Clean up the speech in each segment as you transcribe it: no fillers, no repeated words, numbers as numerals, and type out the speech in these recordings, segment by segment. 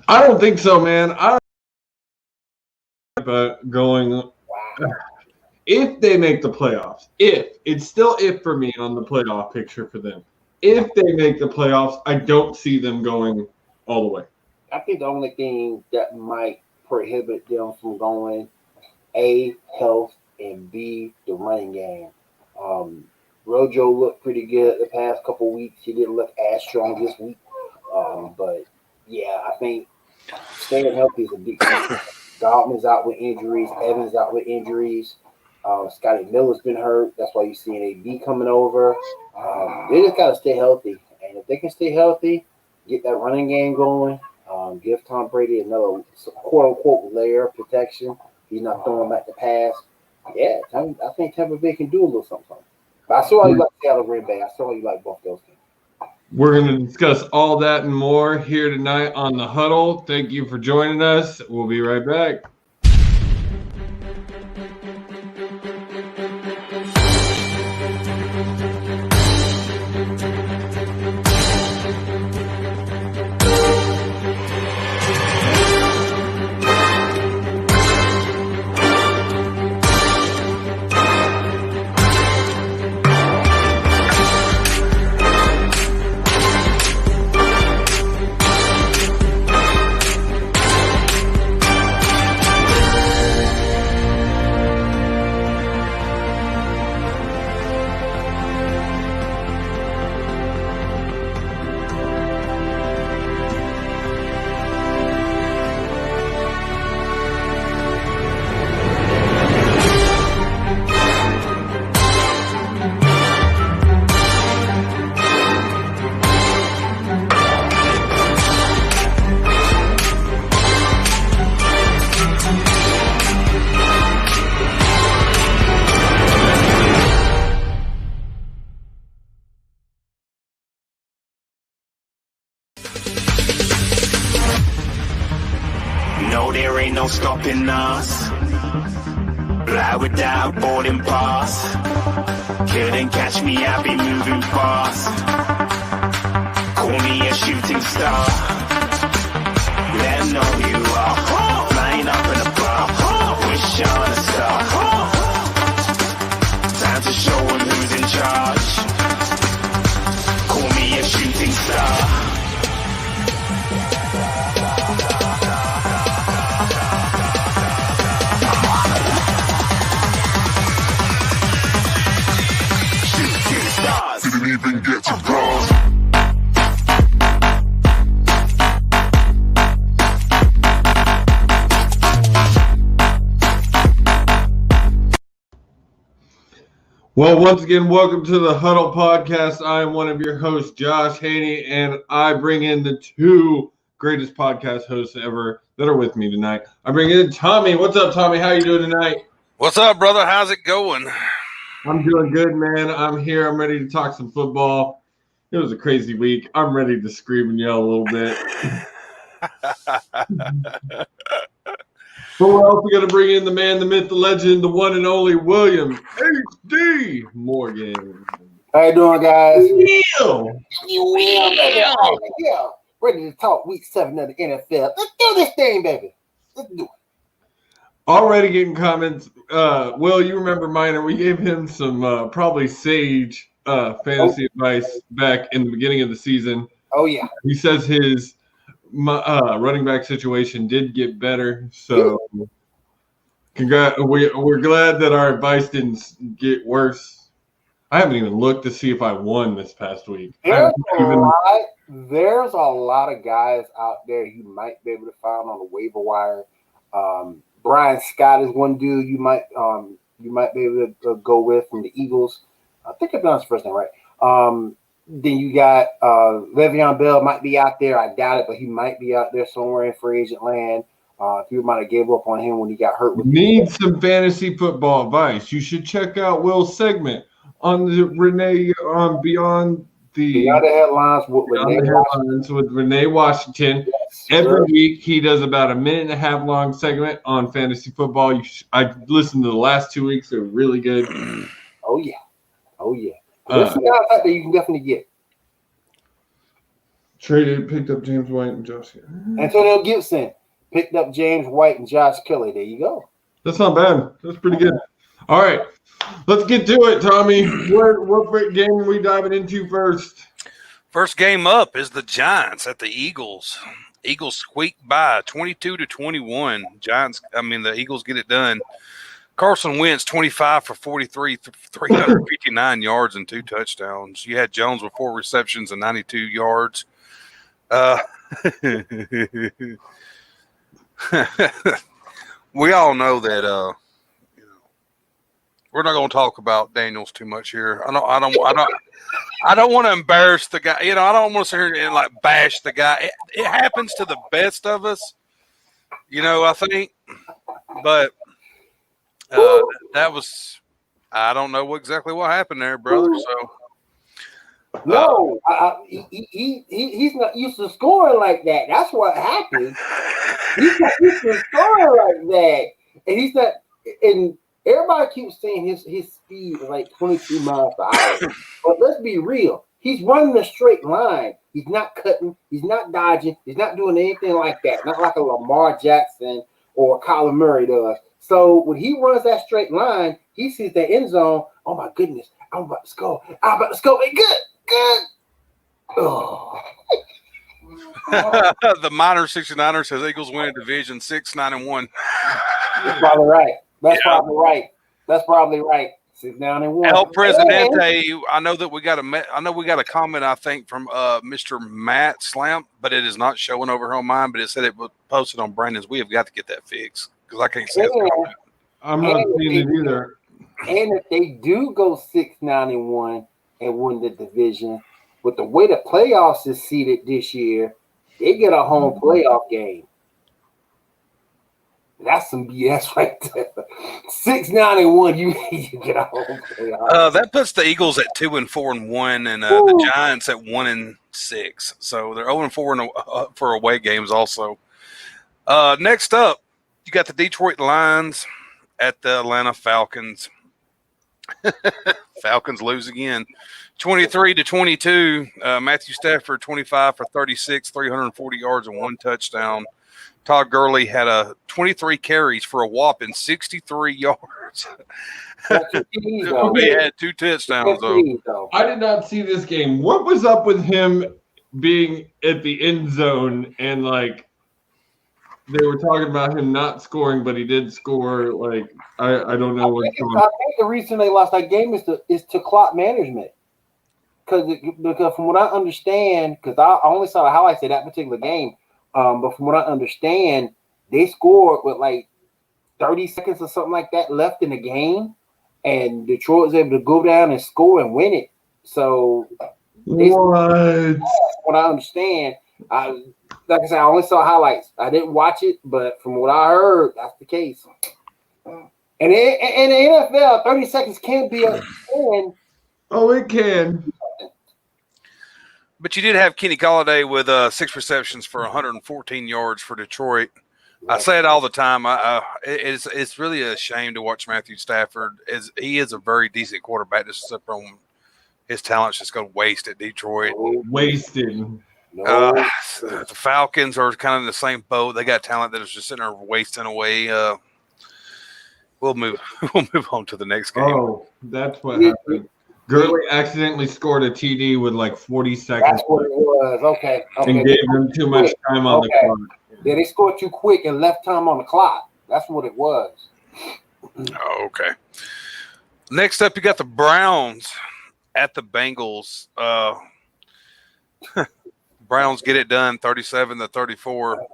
I don't think so, man. I don't going if they make the playoffs. If it's still if for me on the playoff picture for them. If they make the playoffs, I don't see them going all the way. I think the only thing that might prohibit them from going A, health, and B, the running game. Rojo looked pretty good the past couple of weeks. He didn't look as strong this week. But yeah, I think staying healthy is a big thing. Dalton's out with injuries. Evans out with injuries. Scotty Miller's been hurt. That's why you're seeing AB coming over. They just got to stay healthy. And if they can stay healthy, get that running game going, give Tom Brady another quote-unquote layer of protection. He's not throwing back the pass. Yeah, I think Tampa Bay can do a little something. But I saw you like Seattle Green Bay. I saw you like both those teams. We're going to discuss all that and more here tonight on The Huddle. Thank you for joining us. We'll be right back. No, there ain't no stopping us. Fly without boarding pass. Couldn't catch me, I be moving fast. Call me a shooting star. Let 'em know who you are. Flying up in a bar. Wish on a star. Time to show 'em who's in charge. Call me a shooting star. Didn't even get to cross. Well, once again, welcome to the Huddle Podcast. I am one of your hosts, Josh Haney, and I bring in the two greatest podcast hosts ever that are with me tonight. I bring in Tommy. What's up, Tommy? How you doing tonight? What's up, brother? How's it going? I'm doing good, man. I'm here. I'm ready to talk some football. It was a crazy week. I'm ready to scream and yell a little bit. But we're also going to bring in the man, the myth, the legend, the one and only William H.D. Morgan. How you doing, guys? Yeah. Ready to talk week 7 of the NFL. Let's do this thing, baby. Let's do it. Already getting comments. Will, you remember Minor? We gave him some probably sage fantasy advice back in the beginning of the season. Oh, yeah. He says his running back situation did get better. So we're glad that our advice didn't get worse. I haven't even looked to see if I won this past week. There's a lot of guys out there you might be able to find on the waiver wire. Brian Scott is one dude you might be able to go with from the Eagles. I think I pronounced his first name right. Then you got Le'Veon Bell might be out there. I doubt it, but he might be out there somewhere in free agent land. People might have gave up on him when he got hurt. Need some fantasy football advice. You should check out Will's segment on the Beyond the Headlines with Renee Washington. Yes, every week he does about a minute and a half long segment on fantasy football. I listened to the last 2 weeks; they're really good. Oh yeah. There's some guys out there you can definitely get. picked up James White and Josh. Antonio Gibson picked up James White and Josh Kelly. There you go. That's not bad. That's pretty good. All right, let's get to it, Tommy. What game are we diving into first? First game up is the Giants at the Eagles. Eagles squeaked by 22-21. The Eagles get it done. Carson Wentz, 25 for 43, 359 yards and 2 touchdowns. You had Jones with 4 receptions and 92 yards. We all know that we're not going to talk about Daniels too much here. I don't want to embarrass the guy. I don't want to sit here and like bash the guy. It happens to the best of us, I think. But that was, I don't know exactly what happened there, brother. So no, he's not used to scoring like that. That's what happened. He's not used to scoring like that, and he's not. And everybody keeps saying his speed is like 22 miles per hour. But let's be real. He's running a straight line. He's not cutting. He's not dodging. He's not doing anything like that. Not like a Lamar Jackson or Kyler Murray does. So when he runs that straight line, he sees the end zone. Oh my goodness! I'm about to score. Hey, good. Oh. The Minor 69er says Eagles win division 6-9-1. That's probably right. That's probably right. 6-9-1. El Presidente. I know we got a comment, I think, from Mr. Matt Slam, but it is not showing over here on mine. But it said it was posted on Brandon's. We have got to get that fixed because I can't see it. I'm not seeing it either. And if they do go 6-9-1 and win the division, with the way the playoffs is seeded this year, they get a home playoff game. That's some BS right there. 6-9-1, you get a home playoff. That puts the Eagles at 2-4-1, and the Giants at 1-6. So they're 0-4 for away games also. Next up, you got the Detroit Lions at the Atlanta Falcons. Falcons lose again, 23-22. Matthew Stafford, 25 for 36, 340 yards and 1 touchdown. Todd Gurley had 23 carries for a whopping 63 yards. He had 2 touchdowns, though. I did not see this game. What was up with him being at the end zone and, like, they were talking about him not scoring, but he did score. Like, I don't know what's going on. I think the reason they lost that game is to clock management. Because from what I understand, because I only saw the highlights of that particular game, but from what I understand, they scored with like 30 seconds or something like that left in the game, and Detroit was able to go down and score and win it. So, what I understand, like I said, I only saw highlights. I didn't watch it, but from what I heard, that's the case. And in the NFL, 30 seconds can be a 10. Oh, it can. But you did have Kenny Golladay with 6 receptions for 114 yards for Detroit. I say it all the time. It's really a shame to watch Matthew Stafford. He is a very decent quarterback. Just from his talent's just going to waste at Detroit. Wasted. The Falcons are kind of in the same boat. They got talent that is just sitting there wasting away. We'll move on to the next game. Oh, that's what happened. Gurley accidentally scored a TD with like 40 seconds. That's what it was. Okay. And gave him too much time on the clock. Yeah, they scored too quick and left time on the clock. That's what it was. Oh, okay. Next up, you got the Browns at the Bengals. Browns get it done, 37-34.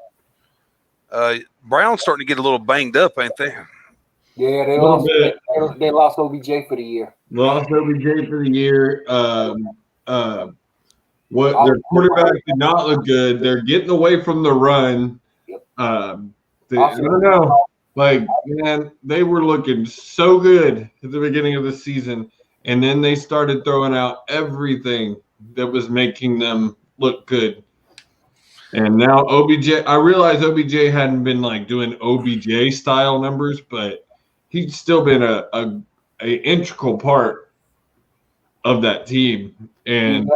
Browns starting to get a little banged up, ain't they? Yeah, they lost OBJ for the year. Lost OBJ for the year. Their quarterback did not look good. They're getting away from the run. I don't know. Like, man, they were looking so good at the beginning of the season, and then they started throwing out everything that was making them look good. And now OBJ, I realize OBJ hadn't been like doing OBJ style numbers, but he's still been a integral part of that team. And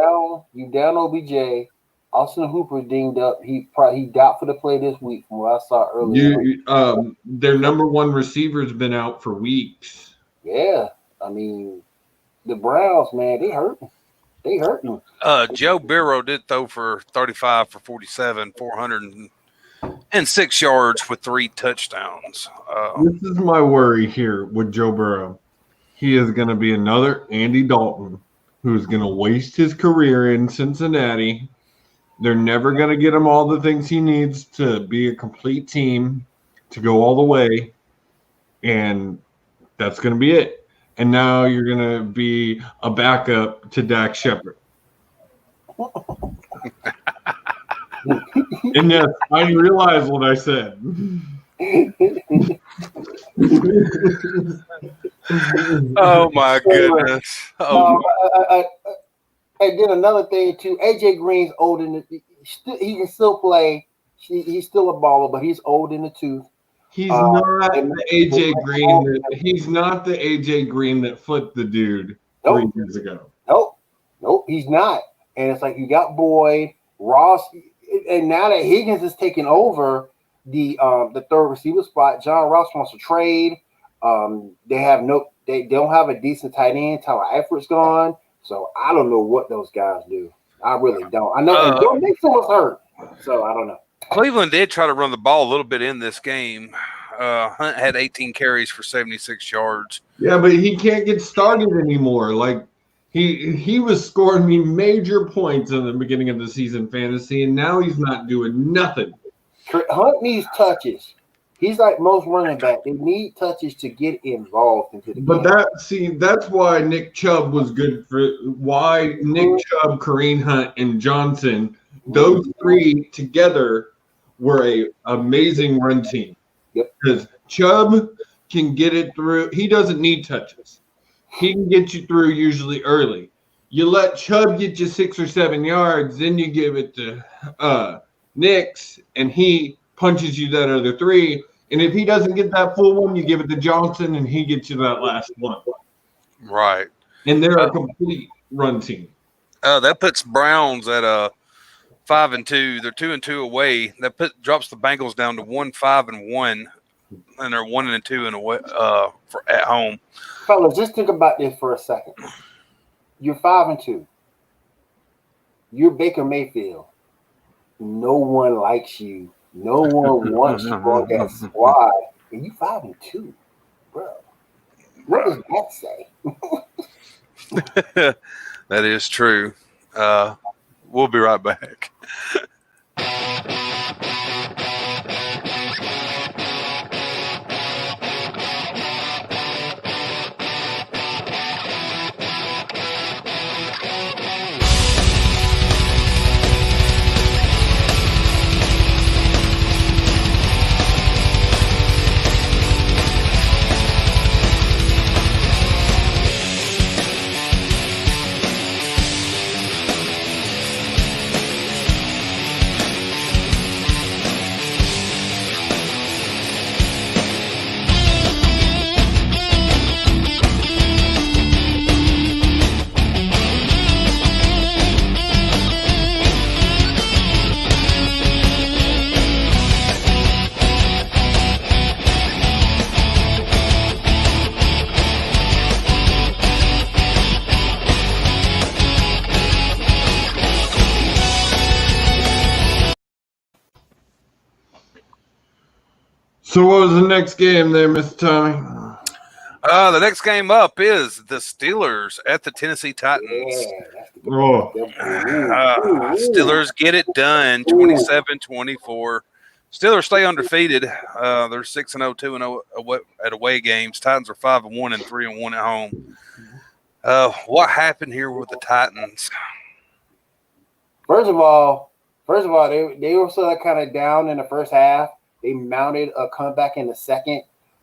you down OBJ, Austin Hooper dinged up. He doubtful to play this week from what I saw earlier. Their number one receiver's been out for weeks. Yeah, I mean, the Browns, man, they hurting. They hurting. Joe Burrow did throw for 35 for 47, 406 yards with 3 touchdowns. This is my worry here with Joe Burrow. He is going to be another Andy Dalton who's going to waste his career in Cincinnati. They're never going to get him all the things he needs to be a complete team, to go all the way, and that's going to be it. And now you're going to be a backup to Dak Shepard. And yes, I realize what I said. Oh my goodness! And then another thing too, AJ Green's old in the. He can still play. He's still a baller, but he's old in the tooth. He's not the AJ Green. He's not the AJ Green that flipped the dude 3 years ago. Nope, he's not. And it's like you got Boyd, Ross, and now that Higgins is taking over the third receiver spot, John Ross wants to trade. They don't have a decent tight end. Tyler Eifert's gone, so I don't know what those guys do. I really don't. I know Joe Mixon was hurt, so I don't know. Cleveland did try to run the ball a little bit in this game. Hunt had 18 carries for 76 yards. Yeah, but he can't get started anymore. Like he was scoring me major points in the beginning of the season fantasy, and now he's not doing nothing. Hunt needs touches. He's like most running back. They need touches to get involved into the game. But that's why Nick Chubb was good for Nick Chubb, Kareem Hunt, and Johnson. Those three together were a amazing run team. Yep. Because Chubb can get it through. He doesn't need touches. He can get you through usually early. You let Chubb get you 6 or 7 yards, then you give it to Nix, and he punches you that other 3. And if he doesn't get that full one, you give it to Johnson, and he gets you that last one. Right. And they're a complete run team. That puts Browns at 5-2. They're 2-2 away. That drops the Bengals down to 1-5-1, and they're 1-2 in away for at home. Fellas, just think about this for a second. You're 5-2. You're Baker Mayfield. No one likes you. No one wants you on that squad. And you 5-2, bro. What does that say? That is true. We'll be right back. So what was the next game there, Mr. Tommy? The next game up is the Steelers at the Tennessee Titans. Steelers get it done, 27-24. Steelers stay undefeated. They're 6-0, 2-0 at away games. Titans are 5-1 and 3-1 at home. What happened here with the Titans? First of all, they were sort of kind of down in the first half. They mounted a comeback in the second.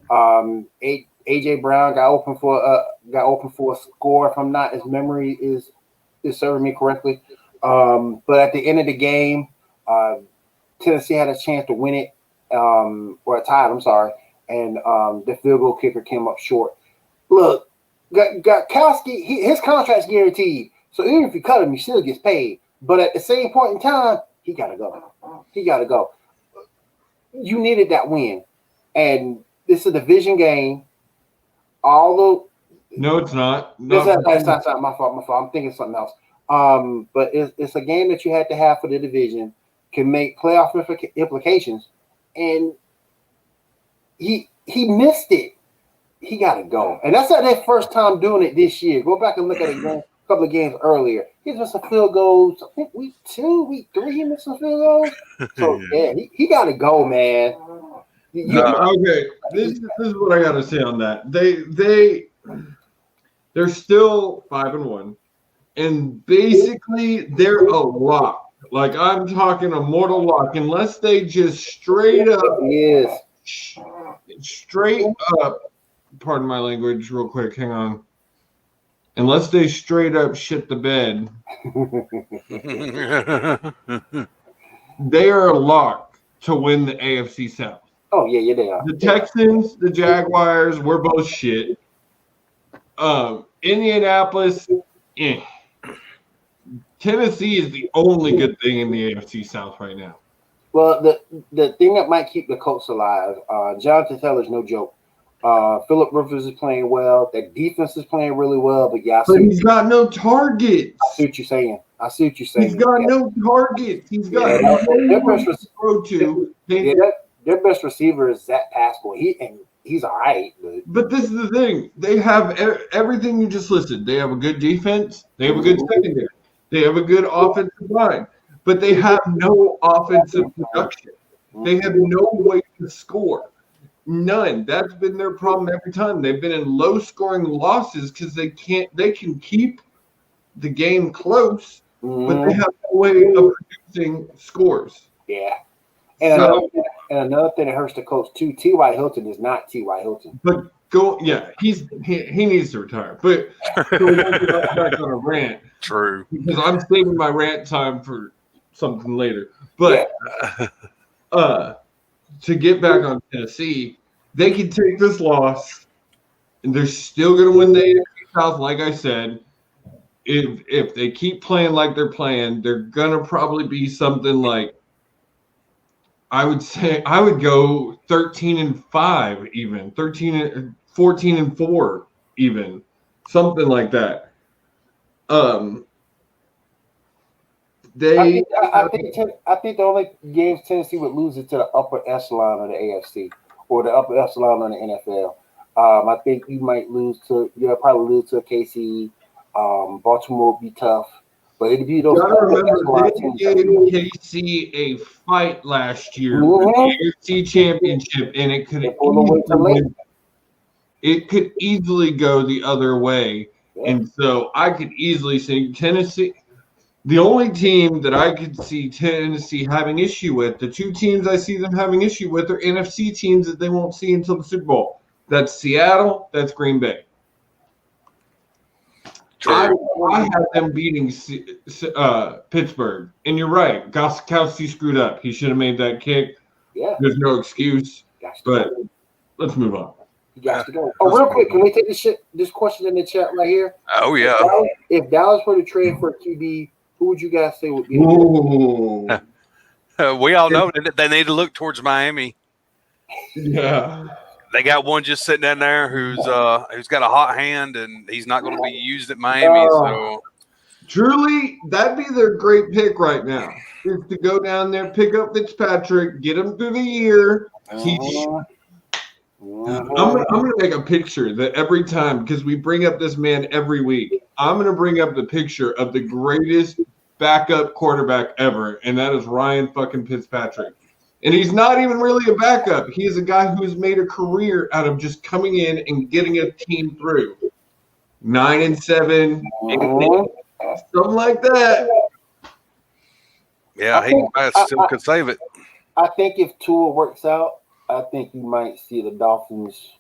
AJ Brown got open for a score. If I'm not, his memory is serving me correctly. But at the end of the game, Tennessee had a chance to win it, or a tie. I'm sorry, and the field goal kicker came up short. Look, Gostkowski, his contract's guaranteed. So even if you cut him, he still gets paid. But at the same point in time, he got to go. He got to go. You needed that win. And this is a division game. Although No, it's not. that's not my fault. I'm thinking something else. But it's a game that you had to have for the division, can make playoff implications, and he missed it. He got to go, and that's not their first time doing it this year. Go back and look at it again, a couple of games earlier. He's missed some field goals. I think week 2, week 3, he missed some field goals. So yeah, he got to go, man. Okay, this is what I got to say on that. They're still 5-1, and basically they're a lock. Like, I'm talking a mortal lock, unless they just straight up. Pardon my language, real quick. Hang on. Unless they straight up shit the bed, they are a lock to win the AFC South. Oh yeah, they are. The Texans, the Jaguars, we're both shit. Indianapolis, Tennessee is the only good thing in the AFC South right now. Well, the thing that might keep the Colts alive, Jonathan Taylor's no joke. Phillip Rivers is playing well. That defense is playing really well, but he's got no targets. I see what you're saying. He's got no targets. He's got their best throw to. Their best receiver is Zach Pascal. He's all right. But this is the thing. They have everything you just listed. They have a good defense. They have a good secondary. They have a good offensive line. But they have no offensive production. They have no way to score. None. That's been their problem every time. They've been in low-scoring losses because they can keep the game close, but they have no way of producing scores. Yeah. And another thing that hurts the Colts too, T.Y. Hilton is not T.Y. Hilton. But he needs to retire. But back on a rant. True. Because I'm saving my rant time for something later. But to get back on Tennessee, they can take this loss, and they're still going to win the AFC South. Like I said, if they keep playing like they're playing, they're going to probably be something like, I would say I would go 13-5, even 14-4, even something like that. I think the only games Tennessee would lose is to the upper echelon of the AFC or the upper echelon of the NFL. I think you'll probably lose to a KC. Baltimore will be tough, but it'd be those. You gotta remember, they gave KC a fight last year for the AFC Championship, and it could easily go the other way. Yeah. And so I could easily see Tennessee. The only team that I could see Tennessee having issue with, the two teams I see them having issue with, are NFC teams that they won't see until the Super Bowl. That's Seattle. That's Green Bay. I had them beating Pittsburgh. And you're right. Gostkowski screwed up. He should have made that kick. Yeah. There's no excuse. But let's move on. You got to go. Oh, real quick, can we take this question in the chat right here? Oh, yeah. If Dallas were to trade for a QB, who would you guys say would be? We all know that they need to look towards Miami. Yeah. They got one just sitting in there who's got a hot hand, and he's not going to be used at Miami. So truly, that'd be their great pick right now. Is to go down there, pick up Fitzpatrick, get him through the year. I'm gonna make a picture that every time, because we bring up this man every week, I'm gonna bring up the picture of the greatest backup quarterback ever, and that is Ryan fucking Fitzpatrick. And he's not even really a backup. He's a guy who has made a career out of just coming in and getting a team through. 9-7, 8-8, something like that. Yeah, he still could save it. I think if Tua works out, I think you might see the Dolphins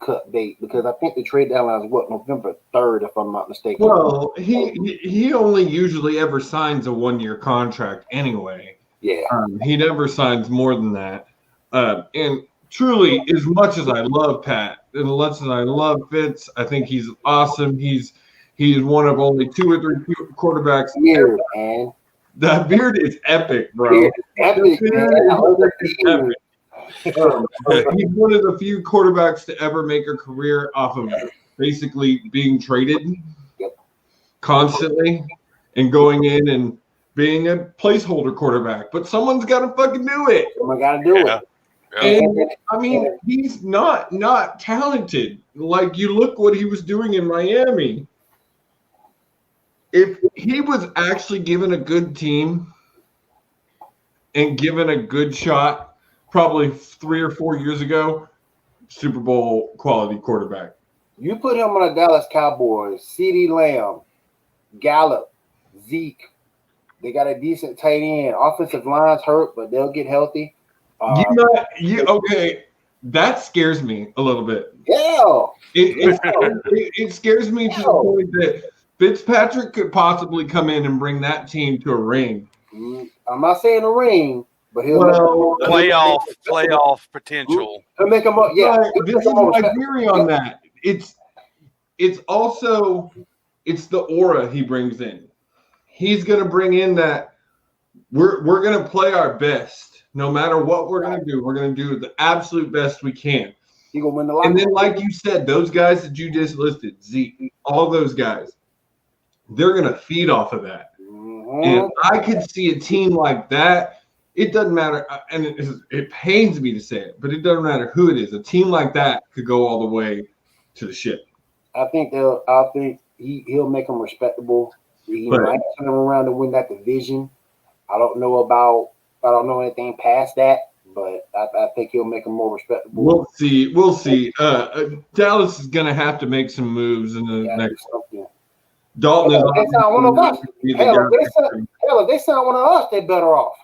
cut bait, because I think the trade deadline is November 3rd, if I'm not mistaken. Well, he only usually ever signs a 1-year contract anyway. Yeah. He never signs more than that. And truly, as much as I love Pat, and as much as I love Fitz, I think he's awesome. He's He is one of only 2 or 3 quarterbacks. Beard, man. That beard is epic, bro. Beard is epic, man. Epic. He's one of the few quarterbacks to ever make a career off of basically being traded constantly and going in and being a placeholder quarterback. But someone's got to fucking do it. Someone got to do it. And I mean, he's not talented. Like, you look what he was doing in Miami. If he was actually given a good team and given a good shot, probably 3 or 4 years ago, Super Bowl quality quarterback. You put him on the Dallas Cowboys, CeeDee Lamb, Gallup, Zeke. They got a decent tight end. Offensive line's hurt, but they'll get healthy. Okay, that scares me a little bit. Yeah. It scares me to the point that Fitzpatrick could possibly come in and bring that team to a ring. I'm not saying a ring, but he'll playoff potential. He'll make him up. Yeah, this is my theory on that. It's also the aura he brings in. He's gonna bring in that we're gonna play our best, no matter what we're gonna do. We're gonna do the absolute best we can. He gonna win the line. And then, like you said, those guys that you just listed, Zeke, all those guys, they're gonna feed off of that. And I could see a team like that. It doesn't matter, and it pains me to say it, but it doesn't matter who it is. A team like that could go all the way to the ship. I think he'll make them respectable. He might turn them around to win that division. I don't know anything past that, but I think he'll make them more respectable. We'll see. Dallas is gonna have to make some moves in the next. Dalton is. They sound one of us. Hell, if they sound one of us, they're better off.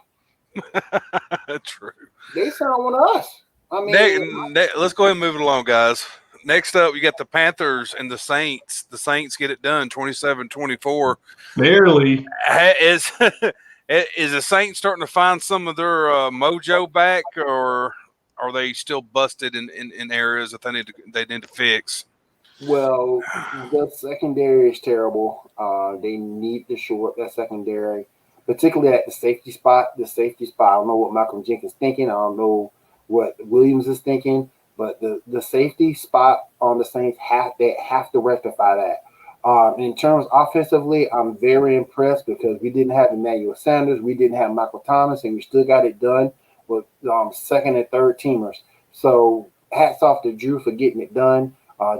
True. They sound one of us. I mean, let's go ahead and move it along, guys. Next up, you got the Panthers and the Saints. The Saints get it done, 27-24. Barely. Is the Saints starting to find some of their mojo back, or are they still busted in areas that they need to fix? Well, the secondary is terrible. They need to shore up that secondary, particularly at the safety spot. The safety spot, I don't know what Malcolm Jenkins is thinking. I don't know what Williams is thinking. But the safety spot on the Saints have to rectify that. In terms offensively, I'm very impressed because we didn't have Emmanuel Sanders, we didn't have Michael Thomas, and we still got it done with second and third teamers. So hats off to Drew for getting it done.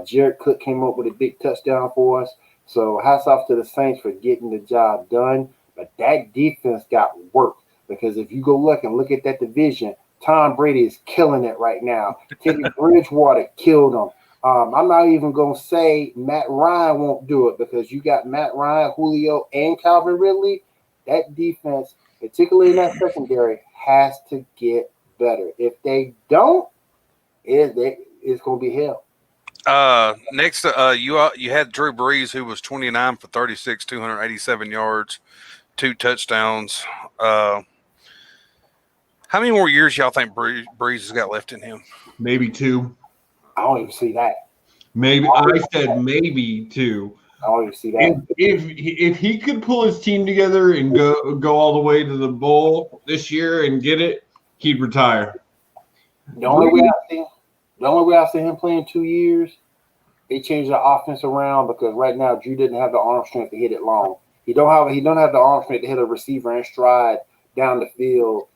Jared Cook came up with a big touchdown for us. So hats off to the Saints for getting the job done. But that defense got work because if you go look at that division, Tom Brady is killing it right now. Teddy Bridgewater killed him. I'm not even going to say Matt Ryan won't do it because you got Matt Ryan, Julio, and Calvin Ridley. That defense, particularly in that secondary, has to get better. If they don't, it's going to be hell. Next, you had Drew Brees, who was 29 for 36, 287 yards, 2 touchdowns. How many more years y'all think Brees has got left in him? Maybe 2. I don't even see that. Maybe I said maybe 2. I don't even see that. If he could pull his team together and go all the way to the bowl this year and get it, he'd retire. The only way I see him playing 2 years, they changed the offense around because right now Drew didn't have the arm strength to hit it long. He don't have the arm strength to hit a receiver in stride down the field.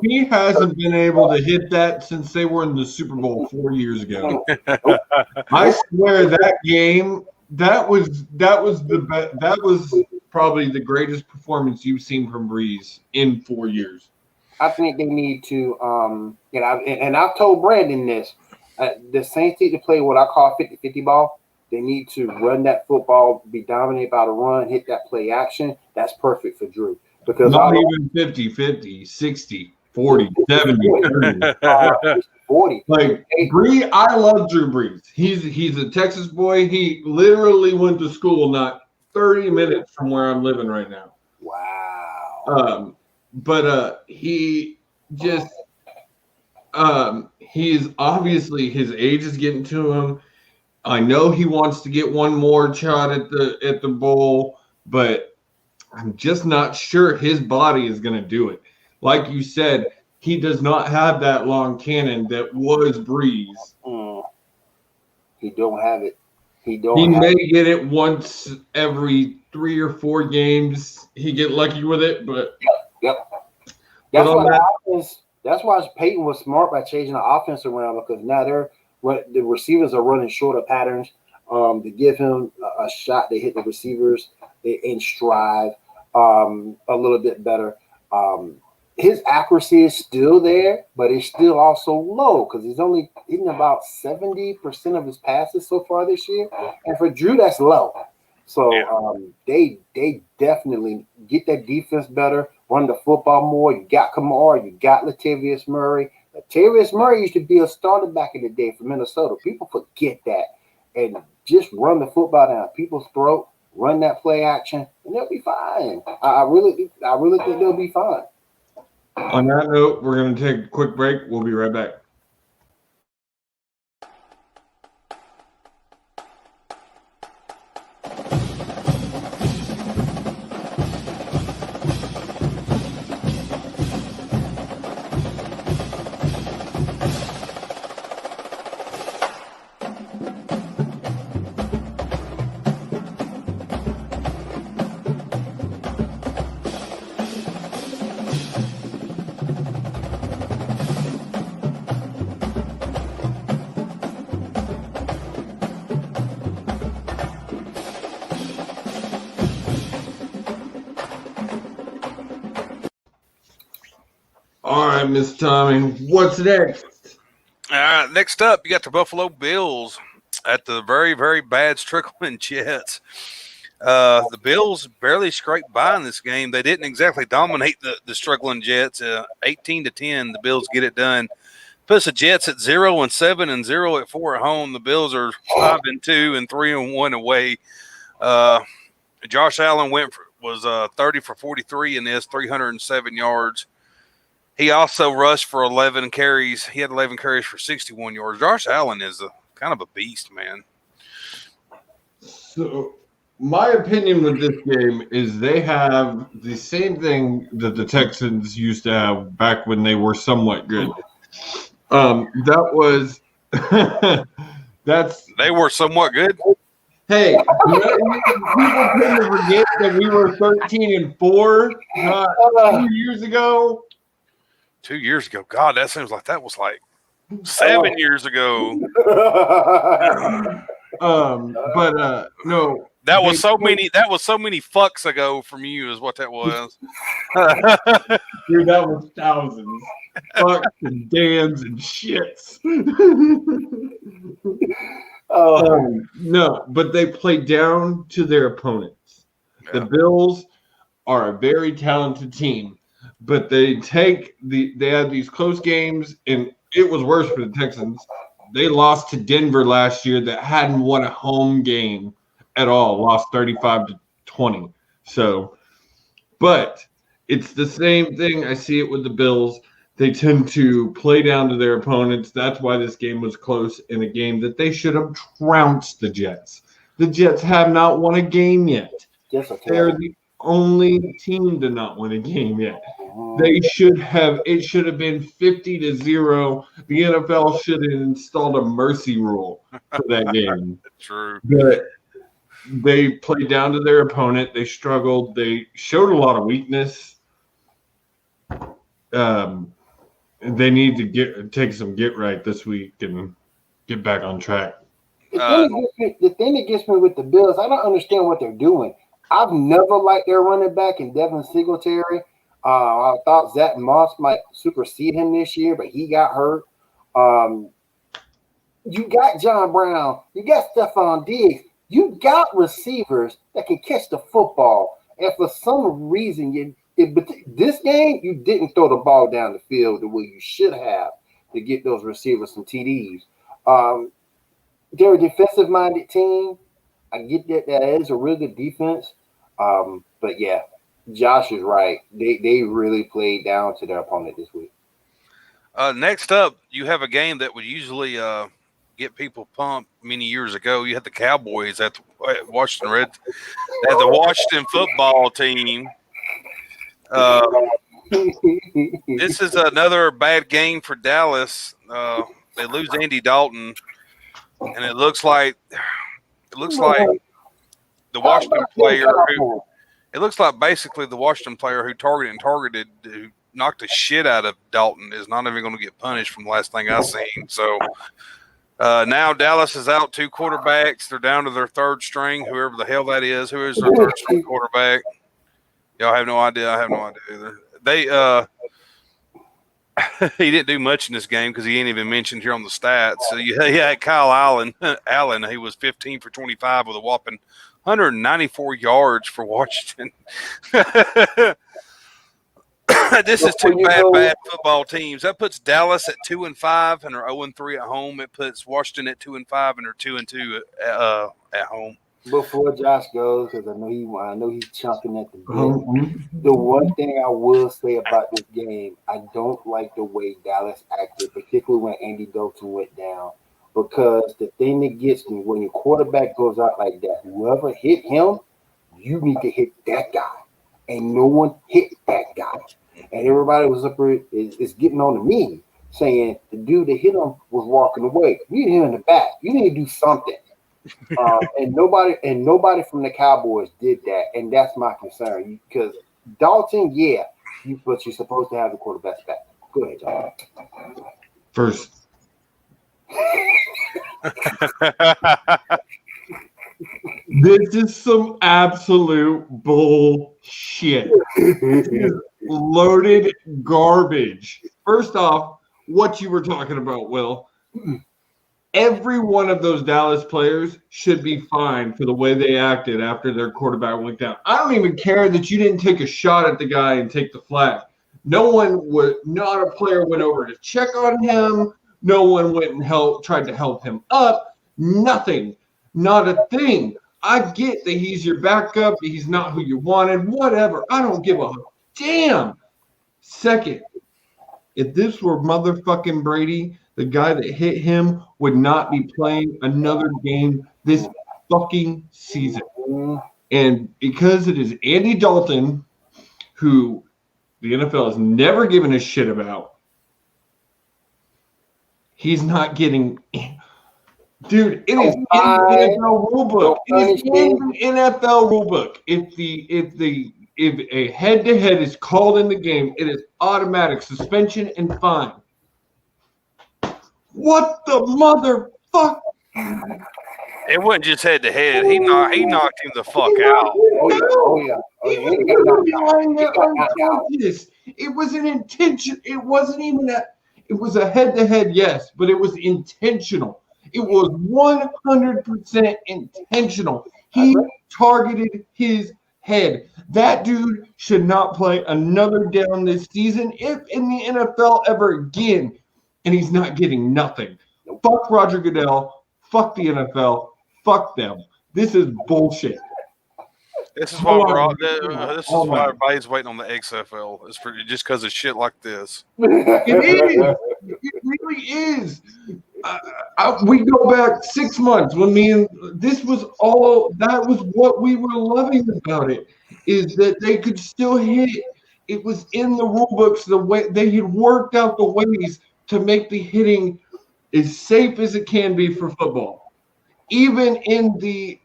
He hasn't been able to hit that since they were in the Super Bowl 4 years ago. I swear that game, that was probably the greatest performance you've seen from Brees in 4 years. I think they need to, and I've told Brandon this. The Saints need to play what I call 50-50 ball. They need to run that football, be dominated by the run, hit that play action. That's perfect for Drew. Because not even 50-50, 60, 40, 70, 30. 40. Like Bree, I love Drew Brees. He's a Texas boy. He literally went to school not 30 minutes from where I'm living right now. Wow. But he just he's obviously his age is getting to him. I know he wants to get one more shot at the bowl, but I'm just not sure his body is going to do it. Like you said, he does not have that long cannon that was Breeze. He don't have it. He He don't have may it. get it once every 3 or 4 games. He get lucky with it, but Yep. but That's on why the that, offense. That's why Peyton was smart by changing the offense around because now the receivers are running shorter patterns to give him a shot to hit the receivers in stride a little bit better. Um, his accuracy is still there, but it's still also low because he's only hitting about 70% of his passes so far this year, and for Drew, that's low. So they definitely get that defense better, run the football more. You got Kamara, you got Latavius Murray. Latavius Murray used to be a starter back in the day for Minnesota. People forget that. And just run the football down people's throat, run that play action, and they'll be fine. I really think they'll be fine. on that note, we're going to take a quick break. We'll be right back. All right, Miss Tommy, what's next? All right, next up, you got the Buffalo Bills at the very, very bad struggling Jets. The Bills barely scraped by in this game. They didn't exactly dominate the struggling Jets. 18-10, the Bills get it done. Puts the Jets at 0-7 and 0-4 at home. The Bills are 5-2 and 3-1 away. Josh Allen was 30 for 43 in this, 307 yards. He also rushed for 11 carries. He had 11 carries for 61 yards. Josh Allen is kind of a beast, man. So, my opinion with this game is they have the same thing that the Texans used to have back when they were somewhat good. That was They were somewhat good. Hey, people tend to forget that we were 13-4 not 2 years ago. 2 years ago. God, that seems like that was like 7 years ago. No. That was so many fucks ago from you is what that was. Dude, that was thousands. Fucks and Dans and shits. No, but they play down to their opponents. Yeah. The Bills are a very talented team, but they had these close games, and it was worse for the Texans. They lost to Denver last year that hadn't won a home game at all, lost 35-20. So, but it's the same thing. I see it with the Bills. They tend to play down to their opponents. That's why this game was close in a game that they should have trounced the Jets. The Jets have not won a game yet. They're the only team to not win a game yet. It should have been 50-0. The NFL should have installed a mercy rule for that game. True. But they played down to their opponent. They struggled. They showed a lot of weakness. They need to take some get right this week and get back on track. The thing that gets me with the Bills, I don't understand what they're doing. I've never liked their running back in Devin Singletary. I thought Zach Moss might supersede him this year, but he got hurt. You got John Brown. You got Stephon Diggs. You got receivers that can catch the football. And for some reason, this game, you didn't throw the ball down the field the way you should have to get those receivers some TDs. They're a defensive-minded team. I get that is a really good defense. But, yeah, Josh is right. They really played down to their opponent this week. Next up, you have a game that would usually get people pumped many years ago. You had the Cowboys at the Washington football team. This is another bad game for Dallas. They lose Andy Dalton, and it looks like the Washington player who basically the Washington player who targeted who knocked the shit out of Dalton is not even going to get punished from the last thing I seen. So now Dallas is out 2 quarterbacks. They're down to their third string, whoever the hell that is. Who is their third string quarterback? Y'all have no idea. I have no idea either. He didn't do much in this game because he ain't even mentioned here on the stats. So he had Kyle Allen. He was 15 for 25 with a whopping 194 yards for Washington. This is two bad football teams. That puts Dallas at 2-5 and they're 0-3 at home. It puts Washington at 2-5 and they're 2-2 at home. Before Josh goes, because I know he's chomping at the bit. The one thing I will say about this game, I don't like the way Dallas acted, particularly when Andy Dalton went down. Because the thing that gets me, when your quarterback goes out like that, whoever hit him, you need to hit that guy. And no one hit that guy. And everybody was up there is getting on to me, saying the dude that hit him was walking away. You hit him in the back. You need to do something. And nobody from the Cowboys did that, and that's my concern. Because Dalton, but you're supposed to have the quarterback's back. Go ahead, John. First. This is some absolute bullshit. This is loaded garbage. First off, what you were talking about, Will. Every one of those Dallas players should be fined for the way they acted after their quarterback went down. I don't even care that you didn't take a shot at the guy and take the flag. Not a player went over to check on him. No one went and tried to help him up. Nothing. Not a thing. I get that he's your backup. He's not who you wanted. Whatever. I don't give a damn. Second, if this were motherfucking Brady, the guy that hit him would not be playing another game this fucking season. And because it is Andy Dalton, who the NFL has never given a shit about, he's not getting... Dude, it is in the NFL rulebook. It is in the NFL rulebook. If a head-to-head is called in the game, it is automatic suspension and fine. What the motherfucker? It wasn't just head to head. He knocked him the fuck out. It was an intention. It wasn't even it was a head-to-head, yes, but it was intentional. It was 100% intentional. He targeted his head. That dude should not play another down this season, if in the NFL ever again. And he's not getting nothing. Fuck Roger Goodell. Fuck the NFL. Fuck them. This is bullshit. This is why why everybody's waiting on the XFL. It's just because of shit like this. It is. It really is. We go back 6 months when that was what we were loving about it, is that they could still hit. It was in the rule books, the way they had worked out the ways to make the hitting as safe as it can be for football. Even in the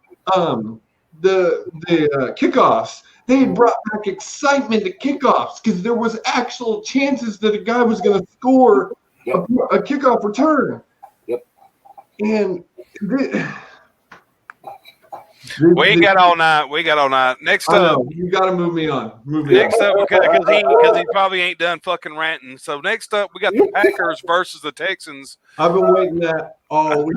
kickoffs, they had brought back excitement to kickoffs because there was actual chances that a guy was going to score a kickoff return. Yep. And we ain't got all night. We got all night. Next up, you got to move me on. Next up, because he probably ain't done fucking ranting. So next up, we got the Packers versus the Texans. I've been waiting that all week.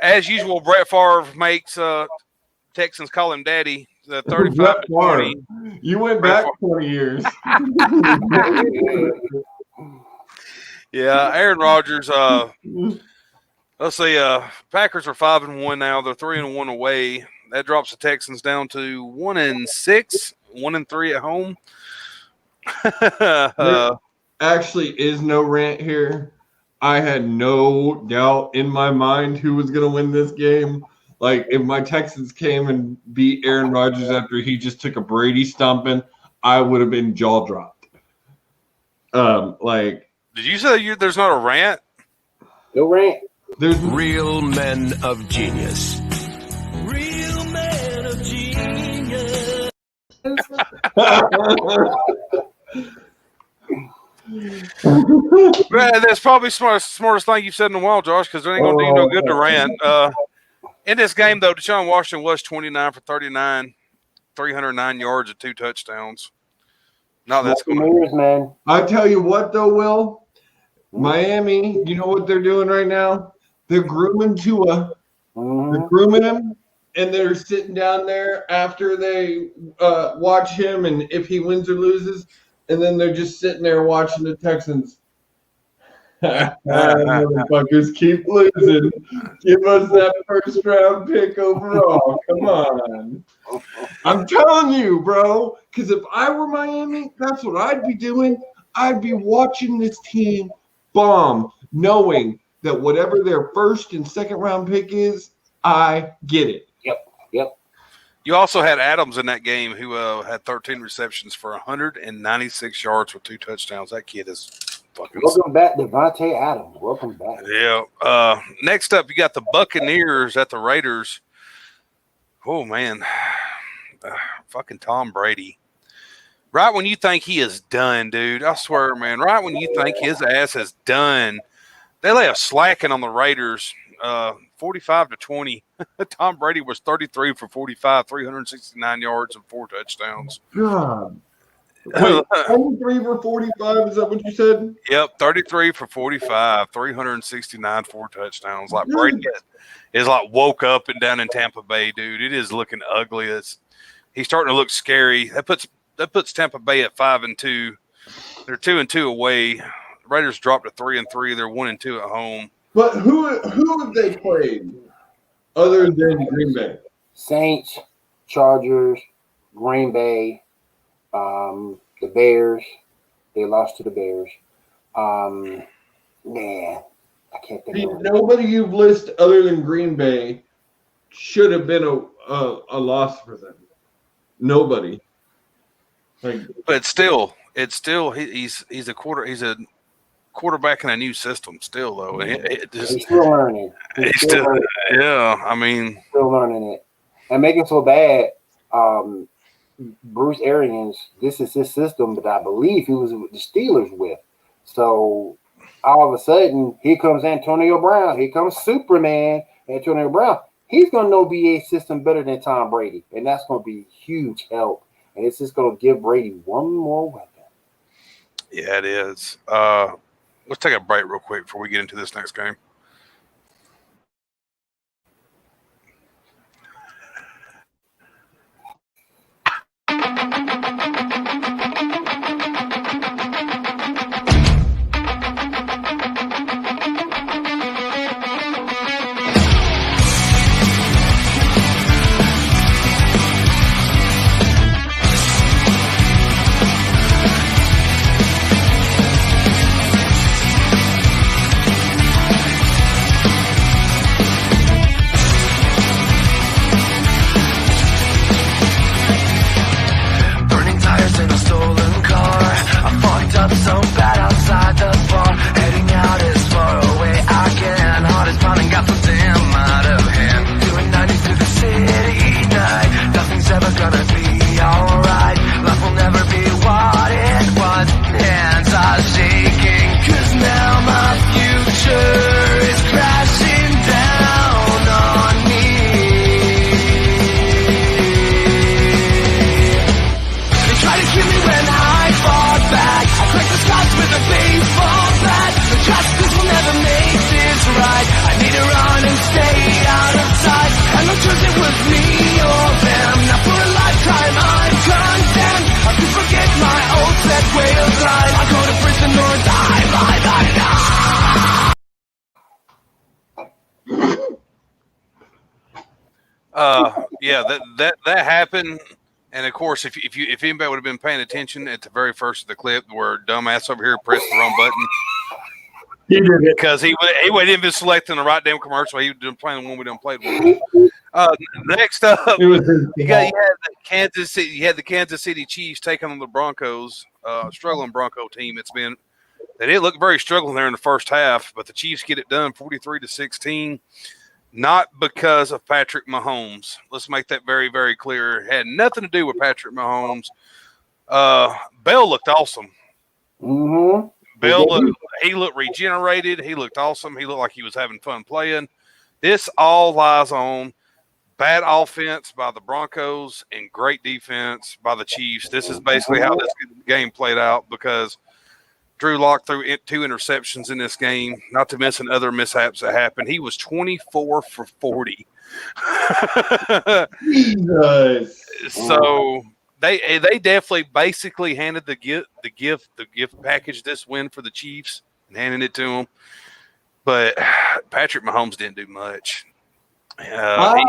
As usual, Brett Favre makes Texans call him daddy. The 35-20. You went back 20 years. Yeah, Aaron Rodgers. Let's see. Packers are 5-1 now. They're 3-1 away. That drops the Texans down to 1-6, 1-3 at home. There actually is no rant here. I had no doubt in my mind who was going to win this game. Like, if my Texans came and beat Aaron Rodgers after he just took a Brady stomping, I would have been jaw dropped. Did you say there's not a rant? No rant. There's Real men of genius. Real man of genius. Man, that's probably smartest thing you've said in a while, Josh, because it ain't going to do you no good to rant. In this game, though, Deshaun Washington was 29 for 39, 309 yards and 2 touchdowns. No, that's going to. Man. I tell you what, though, Will, Miami, you know what they're doing right now? They're grooming Tua. They're grooming him, and they're sitting down there after they watch him, and if he wins or loses, and then they're just sitting there watching the Texans. Motherfuckers keep losing. Give us that first round pick overall. Come on. I'm telling you, bro. Because if I were Miami, that's what I'd be doing. I'd be watching this team bomb, knowing that whatever their first and second round pick is, I get it. Yep. You also had Adams in that game who had 13 receptions for 196 yards with 2 touchdowns. That kid is fucking. Welcome back, Devontae Adams. Welcome back. Yeah. Next up, you got the Buccaneers at the Raiders. Oh, man. Fucking Tom Brady. Right when you think he is done, dude. I swear, man. Right when you think his ass is done, they lay a slacking on the Raiders. 45-20. Tom Brady was 33 for 45, 369 yards and 4 touchdowns. God. Wait, 23 for 45, is that what you said? Yep, 33 for 45, 369, 4 touchdowns. Like Brady is like woke up and down in Tampa Bay, dude. It is looking ugly. He's starting to look scary. That puts Tampa Bay at 5-2. They're 2-2 away. The Raiders dropped to 3-3. They're 1-2 at home. But who have they played other than Green Bay? Saints, Chargers, Green Bay, the Bears. They lost to the Bears. Man, I can't think of it. Nobody you've listed other than Green Bay should have been a loss for them. Nobody. But still, he's a quarterback in a new system still, though. He's still learning. Yeah, I mean, still learning it. And making so bad, Bruce Arians, this is his system, but I believe he was with the Steelers with. So all of a sudden, here comes Antonio Brown. Here comes Superman, Antonio Brown. He's going to know BA system better than Tom Brady, and that's going to be huge help. And it's just going to give Brady one more weapon. Yeah, it is. Let's take a break real quick before we get into this next game. Yeah, that happened, and of course, if anybody would have been paying attention at the very first of the clip, where dumbass over here pressed the wrong button, He did it. because he wouldn't been selecting the right damn commercial. He was playing the one we done played with. Next up, It was his you had the Kansas City. You had the Kansas City Chiefs taking on the Broncos, struggling Bronco team. They didn't look very struggling there in the first half, but the Chiefs get it done, 43-16. Not because of Patrick Mahomes. Let's make that very, very clear. It had nothing to do with Patrick Mahomes. Bell looked awesome. Mm-hmm. He looked regenerated. He looked awesome. He looked like he was having fun playing. This all lies on bad offense by the Broncos and great defense by the Chiefs. This is basically how this game played out because Drew Lock threw 2 interceptions in this game, not to mention other mishaps that happened. He was 24 for 40. Jesus. So they definitely basically handed the gift package this win for the Chiefs and handed it to them. But Patrick Mahomes didn't do much. I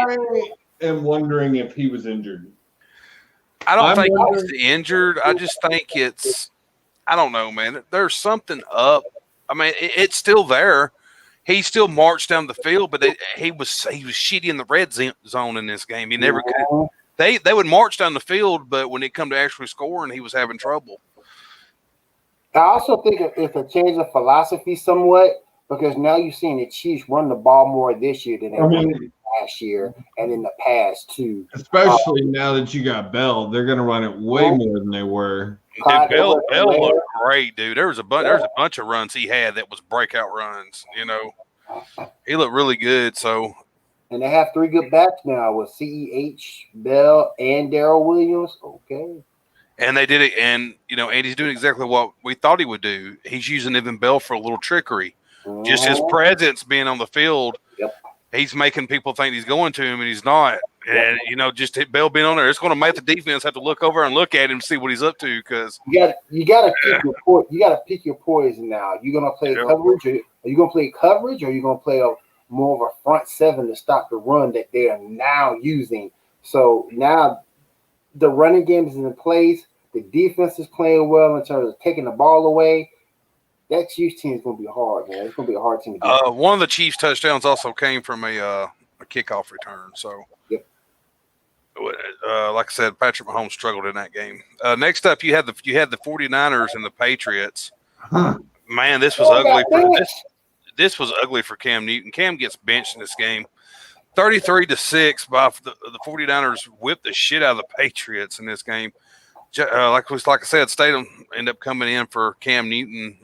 am wondering if he was injured. I don't think he's injured. I just think I don't know, man. There's something up. I mean, it's still there. He still marched down the field, but he was shitty in the red zone in this game. He never could. They would march down the field, but when it come to actually scoring, he was having trouble. I also think it's a change of philosophy somewhat because now you're seeing the Chiefs run the ball more this year than they did last year and in the past too. Especially now that you got Bell, they're going to run it way more than they were. Dude, Bell looked great, dude. There's a bunch of runs he had that was breakout runs. You know, he looked really good. So, and they have 3 good backs now with CEH, Bell, and Darrell Williams. Okay, and they did it, and Andy's doing exactly what we thought he would do. He's using Evan Bell for a little trickery. Just his presence being on the field. Yep. He's making people think he's going to him, and he's not. And just Bell being on there, it's going to make the defense have to look over and look at him and see what he's up to. Because you got to pick your poison now. You're going to play coverage. Are you going to play coverage, or are you going to play more of a front 7 to stop the run that they are now using? So now the running game is in place. The defense is playing well in terms of taking the ball away. That Chiefs team is going to be hard, man. It's going to be a hard team to get. One of the Chiefs' touchdowns also came from a kickoff return. So, yep. Like I said, Patrick Mahomes struggled in that game. Next up, you had the 49ers and the Patriots. Huh. Man, this was ugly. This was ugly for Cam Newton. Cam gets benched in this game. 33-6 by the 49ers whipped the shit out of the Patriots in this game. Like I said, Statham ended up coming in for Cam Newton.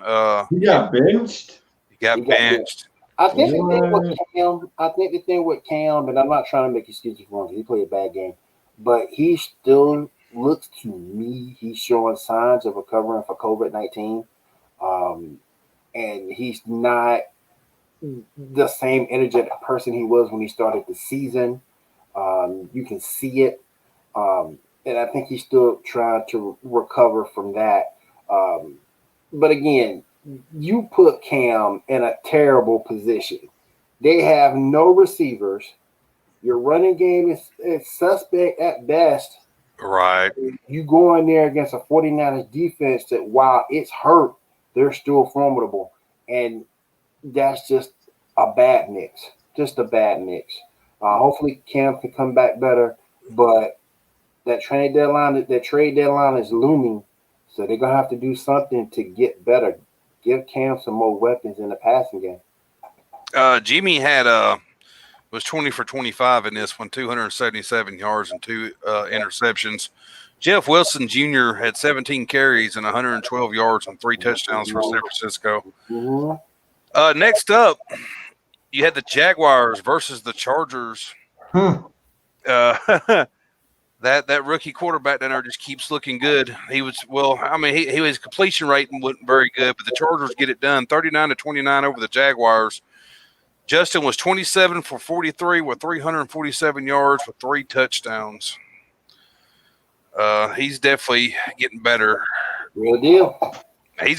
He got benched? He got benched. I think the thing with Cam, and I'm not trying to make excuses for him. He played a bad game. But he still looks to me, he's showing signs of recovering for COVID-19. And he's not the same energetic person he was when he started the season. You can see it. And I think he's still trying to recover from that. But again, you put Cam in a terrible position. They have no receivers. Your running game is suspect at best. Right. You go in there against a 49ers defense that while it's hurt, they're still formidable. And that's just a bad mix. Just a bad mix. Hopefully Cam can come back better, but that trade deadline is looming, so they're gonna have to do something to get better. Give Cam some more weapons in the passing game. Jimmy was 20 for 25 in this one, 277 yards and 2 interceptions. Jeff Wilson Jr. had 17 carries and 112 yards and 3 touchdowns for San Francisco. Mm-hmm. Next up, you had the Jaguars versus the Chargers. That rookie quarterback down there just keeps looking good. His completion rate wasn't very good, but the Chargers get it done, 39-29 over the Jaguars. Justin was 27 for 43 with 347 yards with 3 touchdowns. He's definitely getting better. Real deal. They're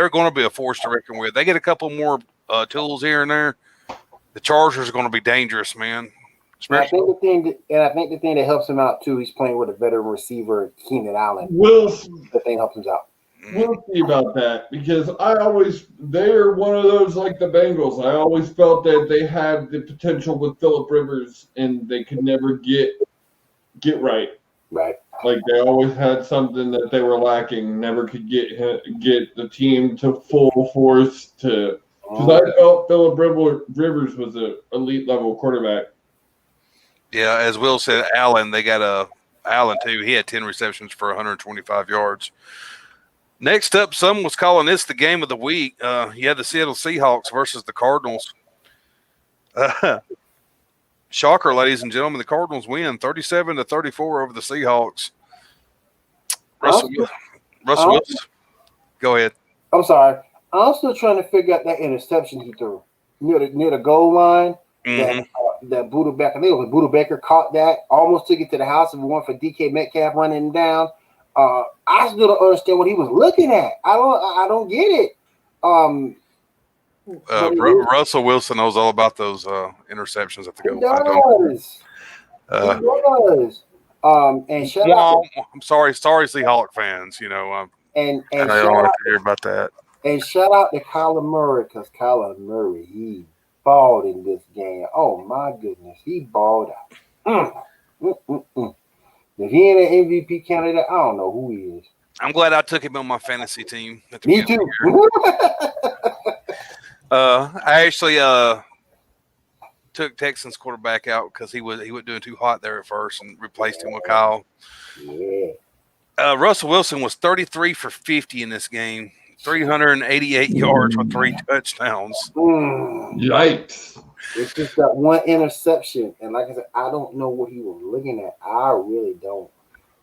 going to be a force to reckon with. They get a couple more tools here and there. The Chargers are going to be dangerous, man. And I think the thing that helps him out too, he's playing with a veteran receiver, Keenan Allen. Wilson. The thing helps him out. We'll see about that because they're one of those like the Bengals. I always felt that they had the potential with Phillip Rivers and they could never get right. Right. Like they always had something that they were lacking. Never could get the team to full force to. Because I felt Phillip Rivers was an elite level quarterback. Yeah, as Will said, Allen, they got Allen too. He had 10 receptions for 125 yards. Next up, some was calling this the game of the week. You had the Seattle Seahawks versus the Cardinals. Shocker, ladies and gentlemen, the Cardinals win 37-34 over the Seahawks. Russell Wilson. Go ahead. I'm sorry. I'm still trying to figure out that interception he threw near the goal line. That Buda Baker, I think it was Buda Baker caught that, almost took it to the house and went for DK Metcalf running down. I still don't understand what he was looking at. I don't get it. Russell Wilson knows all about those interceptions at the goal line. He does. And shout out. I'm sorry, Seahawks fans. You know, and I don't want to hear about that. And shout out to Kyler Murray because Kyler Murray, he balled in this game. Oh my goodness, he balled out. If he ain't an MVP candidate, I don't know who he is. I'm glad I took him on my fantasy team. Me too. I actually took Texans quarterback out because he was doing too hot there at first and replaced him with Kyle. Yeah. Russell Wilson was 33 for 50 in this game, 388 yards with 3 touchdowns. Yikes. It's just that one interception. And like I said, I don't know what he was looking at. I really don't.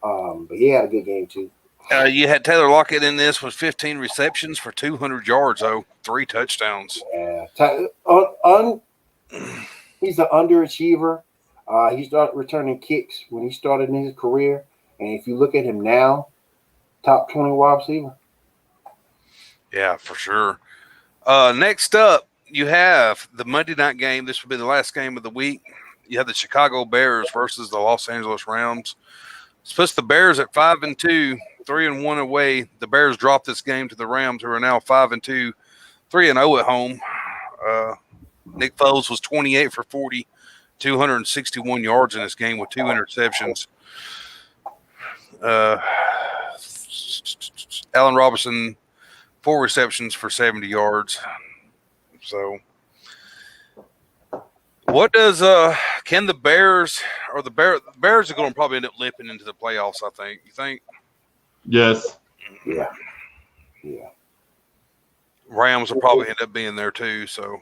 But he had a good game too. You had Taylor Lockett in this with 15 receptions for 200 yards, though, 3 touchdowns. Yeah. He's an underachiever. He started returning kicks when he started in his career. And if you look at him now, top 20 wide receiver. Yeah, for sure. Next up, you have the Monday night game. This will be the last game of the week. You have the Chicago Bears versus the Los Angeles Rams. It's puts the Bears at 5-2, 3-1 away. The Bears dropped this game to the Rams, who are now 5-2, 3-0 at home. Nick Foles was 28 for 40, 261 yards in this game with 2 interceptions. Allen Robinson, 4 receptions for 70 yards. So, what does can the Bears or the Bears are going to probably end up limping into the playoffs? I think. You think? Yes. Yeah. Rams will probably end up being there too. So.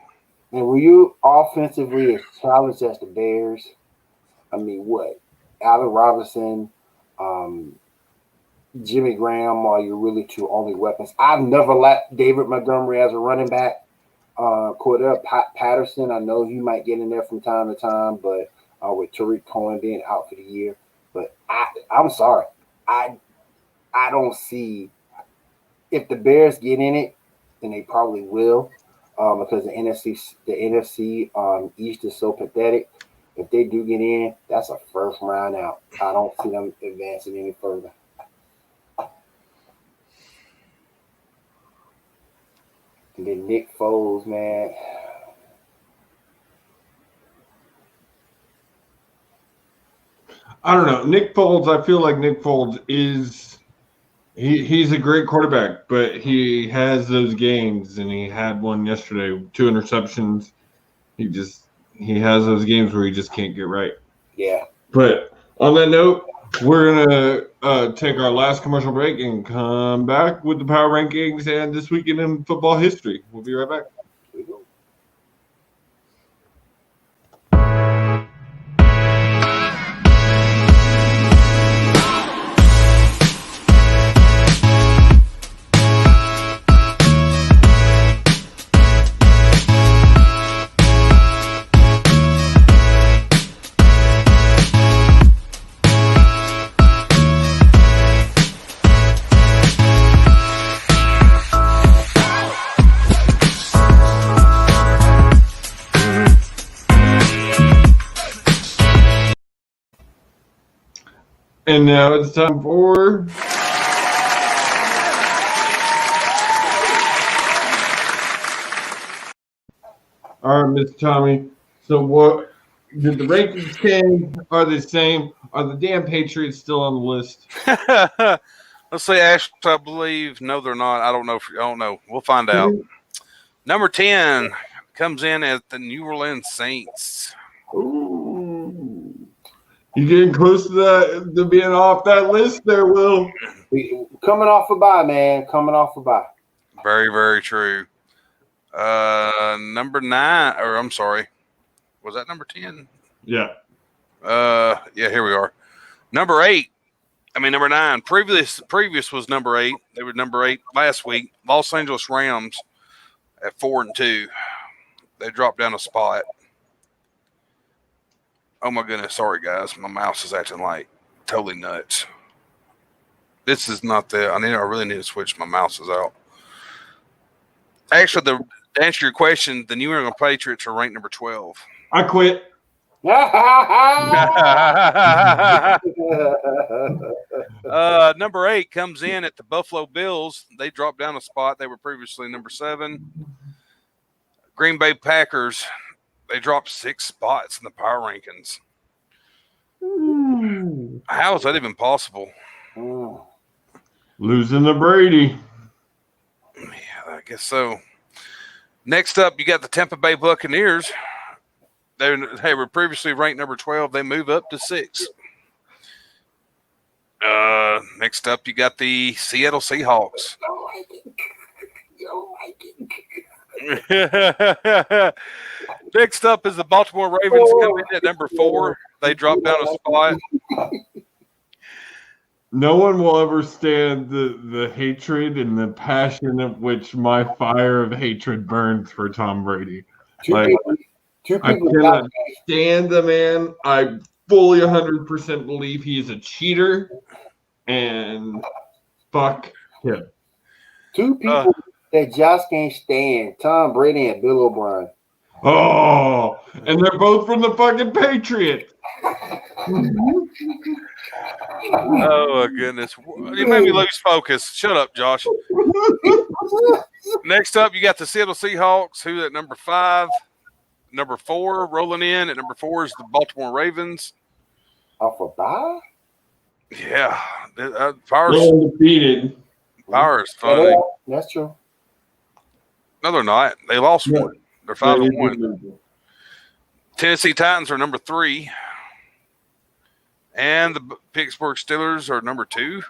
And were you offensively as challenged as the Bears? I mean, what? Allen Robinson, Jimmy Graham are your really 2 only weapons. I've never liked David Montgomery as a running back. Cordell Patterson, I know he might get in there from time to time, but with Tariq Cohen being out for the year. But I'm sorry. I don't see if the Bears get in it, then they probably will. Because the NFC East is so pathetic. If they do get in, that's a first round out. I don't see them advancing any further. And then Nick Foles, man. I don't know. Nick Foles, I feel like Nick Foles is he's a great quarterback, but he has those games, and he had one yesterday, 2 interceptions. He has those games where he just can't get right. Yeah. But on that note, we're gonna take our last commercial break and come back with the power rankings and this weekend in football history. We'll be right back. And now it's time for All right, Mr. Tommy. So what did the rankings change? Are they the same? Are the damn Patriots still on the list? Let's see, Ash, I believe. No, they're not. I don't know. I don't know. We'll find out. Number 10 comes in at the New Orleans Saints. Ooh. You getting close to that to being off that list there, Will? Coming off a bye, man. Coming off a bye. Very, very true. Number 9, or I'm sorry, was that number 10? Yeah. Yeah, here we are. Number 9. Previous was number 8. They were number 8 last week. Los Angeles Rams at 4-2. They dropped down a spot. Oh my goodness, sorry guys, my mouse is acting like totally nuts. This is not the. I really need to switch my mouses out. Actually, to answer your question, the New England Patriots are ranked number 12. I quit. Number 8 comes in at the Buffalo Bills. They dropped down a spot. They were previously number 7. Green Bay Packers. They dropped 6 spots in the power rankings. How is that even possible? Losing to Brady. Yeah, I guess so. Next up, you got the Tampa Bay Buccaneers. They were previously ranked number 12. They move up to 6. Next up, you got the Seattle Seahawks. Next up is the Baltimore Ravens coming in at number 4. They dropped down a spot. No one will ever stand the hatred and the passion of which my fire of hatred burns for Tom Brady. Two I people cannot stand the man. I fully 100% believe he is a cheater, and fuck him. Two people that Josh can't stand: Tom Brady and Bill O'Brien. Oh, and they're both from the fucking Patriots. Oh, my goodness. You made me lose focus. Shut up, Josh. Next up, you got the Seattle Seahawks, who at number 5. Number 4, rolling in at number 4 is the Baltimore Ravens. Off a bye? Yeah. They're Power's undefeated. funny. That's true. No, they're not. They lost one. They're 5-1. Tennessee Titans are number 3. And the Pittsburgh Steelers are number 2.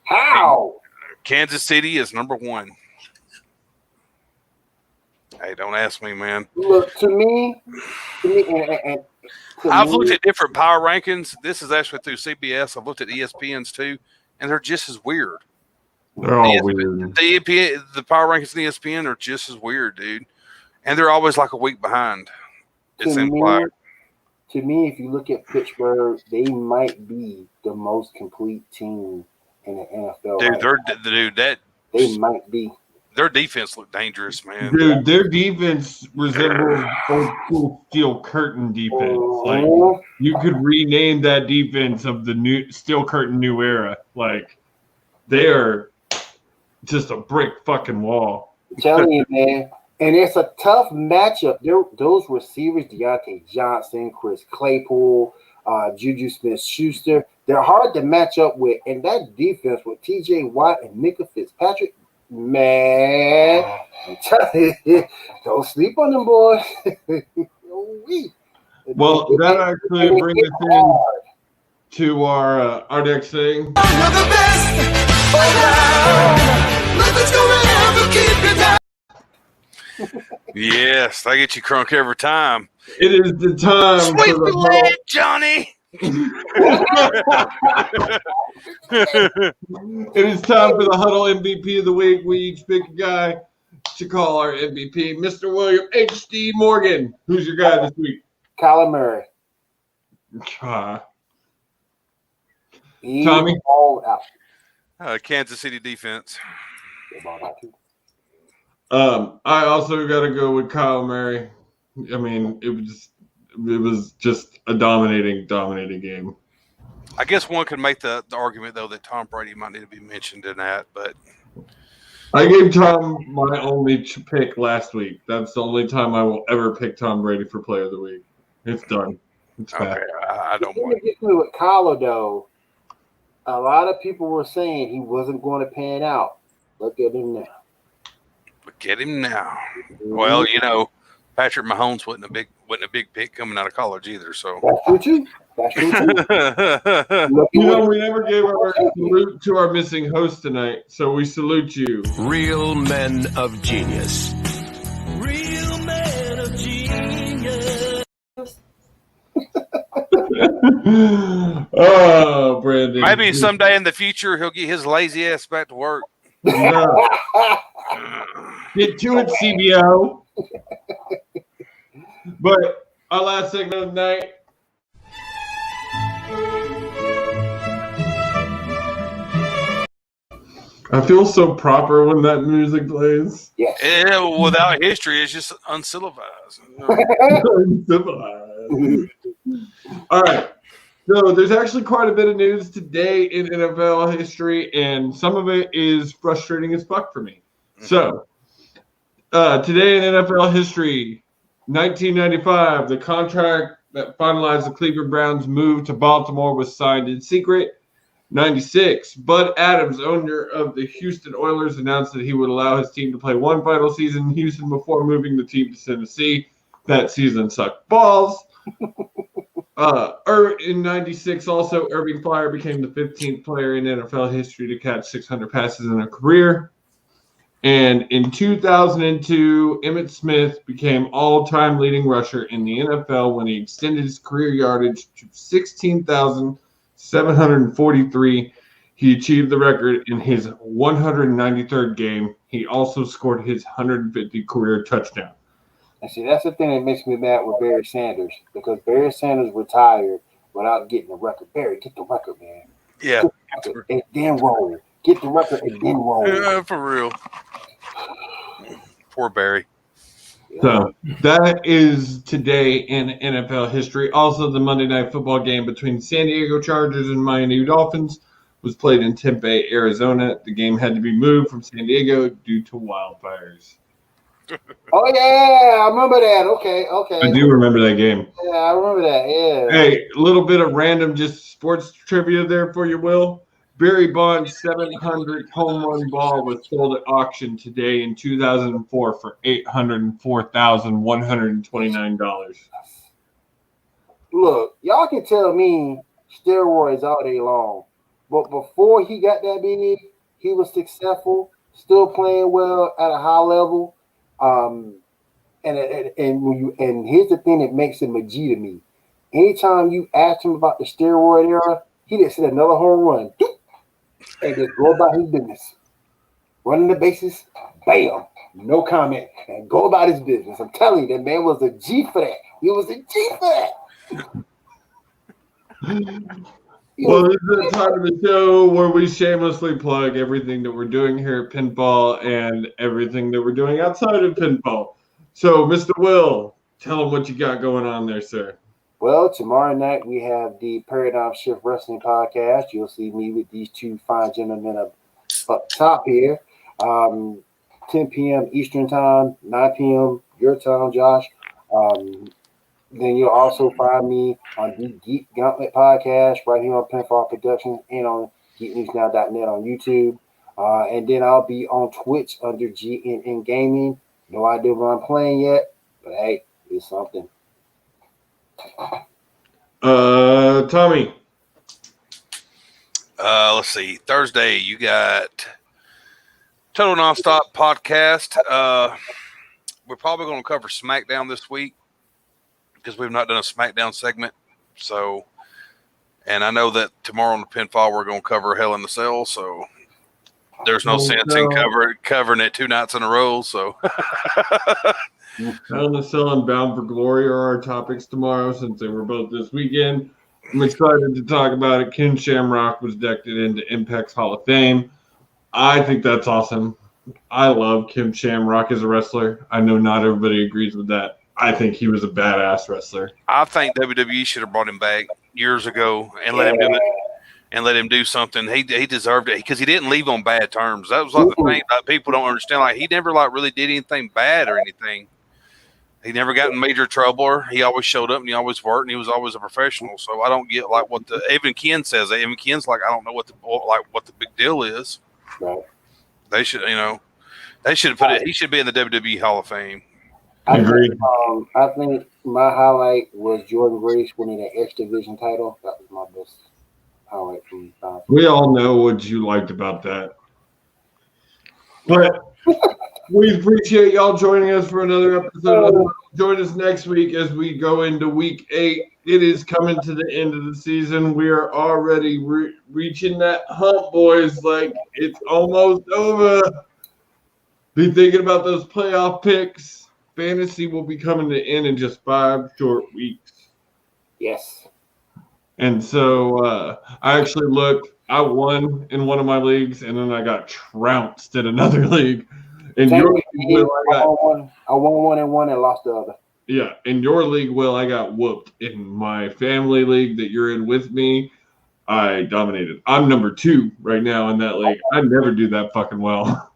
How? Kansas City is number 1. Hey, don't ask me, man. Look, to me, I've looked at different power rankings. This is actually through CBS. I've looked at ESPN's too, and they're just as weird. They're all weird. The power rankings in ESPN are just as weird, dude. And they're always like a week behind. It's implied. To me, if you look at Pittsburgh, they might be the most complete team in the NFL. They might be. Their defense looked dangerous, man. Dude, their defense resembles old school Steel Curtain defense. Like, you could rename that defense of the new Steel Curtain New Era. Like, they are just a brick fucking wall. I'm telling you, man. And it's a tough matchup. Those receivers, Deontay Johnson, Chris Claypool, Juju Smith-Schuster, they're hard to match up with. And that defense with T.J. Watt and Micah Fitzpatrick, man, I'm telling you, don't sleep on them, boys. Well, that actually brings us in to our next thing. Yes, I get you crunk every time. It is the time. Sweep the leg, Johnny. It is time for the Huddle MVP of the week. We each pick a guy to call our MVP. Mr. William H.D. Morgan, who's your guy this week? Kyler Murray. Tommy? Kansas City defense. I also got to go with Kyle Murray. I mean, it was just a dominating game. I guess one could make the argument though that Tom Brady might need to be mentioned in that, but I gave Tom my only pick last week. That's the only time I will ever pick Tom Brady for Player of the Week. It's done. It's Okay, back. I don't Let want. me get to it with Kyler, though. A lot of people were saying he wasn't going to pan out. Look at him now. Get him now. Well, Patrick Mahomes wasn't a big pick coming out of college either. So That's true too. That's true too. Look at what We never gave our salute to our missing host tonight, so we salute you. Real men of genius. Real man of genius. Oh, Brandon. maybe someday in the future he'll get his lazy ass back to work. No. Get to it, CBO. But our last segment of the night. I feel so proper when that music plays. Yes. Without history, it's just uncivilized. All right. So there's actually quite a bit of news today in NFL history, and some of it is frustrating as fuck for me. So today in NFL history, 1995, the contract that finalized the Cleveland Browns' move to Baltimore was signed in secret. 96, Bud Adams, owner of the Houston Oilers, announced that he would allow his team to play one final season in Houston before moving the team to Tennessee. That season sucked balls. In 96, also, Irving Fryar became the 15th player in NFL history to catch 600 passes in a career. And in 2002, Emmitt Smith became all-time leading rusher in the NFL when he extended his career yardage to 16,743. He achieved the record in his 193rd game. He also scored his 150th career touchdown. And see, that's the thing that makes me mad with Barry Sanders, because Barry Sanders retired without getting the record. Barry, get the record, man. Yeah. And then roll. Get the record and then roll. Yeah, for real. Poor Barry. So that is today in NFL history. Also, the Monday Night Football game between San Diego Chargers and Miami Dolphins was played in Tempe, Arizona. The game had to be moved from San Diego due to wildfires. Oh, yeah, I remember that. Okay. I do remember that game. Yeah, I remember that, yeah. Hey, a little bit of random just sports trivia there for you, Will. Barry Bonds' 700 home run ball was sold at auction today in 2004 for $804,129. Look, y'all can tell me steroids all day long, but before he got that big, he was successful, still playing well at a high level. And here's the thing that makes him a G to me. Anytime you ask him about the steroid era, he just hit another home run and just go about his business, running the bases, bam, no comment, and go about his business. I'm telling you, that man was a G for that. He was a G for that. Well, this is the time of the show where we shamelessly plug everything that we're doing here at Pinball and everything that we're doing outside of Pinball. So, Mr. Will, tell them what you got going on there, sir. Well, tomorrow night we have the Paradigm Shift Wrestling Podcast. You'll see me with these two fine gentlemen up top here. 10 p.m. Eastern Time, 9 p.m. your time, Josh. Then you'll also find me on the Geek Gauntlet Podcast right here on Pinfall Productions and on geeknewsnow.net on YouTube. And then I'll be on Twitch under GNN Gaming. No idea what I'm playing yet, but hey, it's something. Tommy. Let's see. Thursday, you got Total Nonstop Podcast. We're probably going to cover SmackDown this week because we've not done a SmackDown segment. So, and I know that tomorrow on the Pinfall we're going to cover Hell in the Cell. So there's no sense in covering it 2 nights in a row. So. Hell in the Cell and Bound for Glory are our topics tomorrow since they were both this weekend. I'm excited to talk about it. Ken Shamrock was decked into Impact's Hall of Fame. I think that's awesome. I love Ken Shamrock as a wrestler. I know not everybody agrees with that. I think he was a badass wrestler. I think WWE should have brought him back years ago and let him do it. and let him do something. He deserved it because he didn't leave on bad terms. That was like the thing that people don't understand. Like he never like really did anything bad or anything. He never got in major trouble. He always showed up and he always worked and he was always a professional. So I don't get like what the even Ken says. Even Ken's like I don't know what the big deal is. Right. They should they should have put it. He should be in the WWE Hall of Fame. I think my highlight was Jordan Grace winning the X Division title. That was my best highlight from the We all know what you liked about that. But we appreciate y'all joining us for another episode. Join us next week as we go into week 8. It is coming to the end of the season. We are already reaching that hump, boys. Like, it's almost over. Be thinking about those playoff picks. Fantasy will be coming to end in just 5 short weeks. Yes. And so I actually looked. I won in one of my leagues, and then I got trounced in another league. In your league, Will, I won one and one and lost the other. Yeah, in your league, Will, I got whooped. In my family league that you're in with me, I dominated. I'm number 2 right now in that league. I never do that fucking well.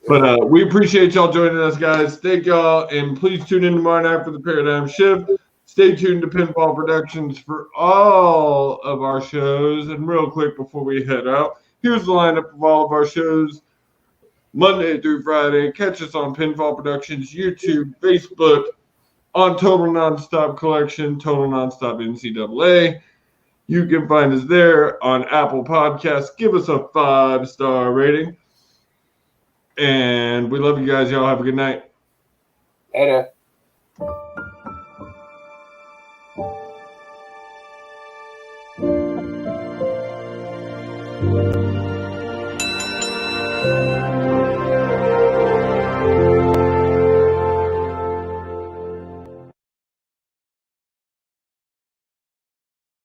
But we appreciate y'all joining us, guys. Thank y'all, and please tune in tomorrow night for the Paradigm Shift. Stay tuned to Pinfall Productions for all of our shows. And real quick before we head out, here's the lineup of all of our shows. Monday through Friday, catch us on Pinfall Productions, YouTube, Facebook, on Total Nonstop Collection, Total Nonstop NCAA. You can find us there on Apple Podcasts. Give us a 5-star rating. And we love you guys. Y'all have a good night. Later.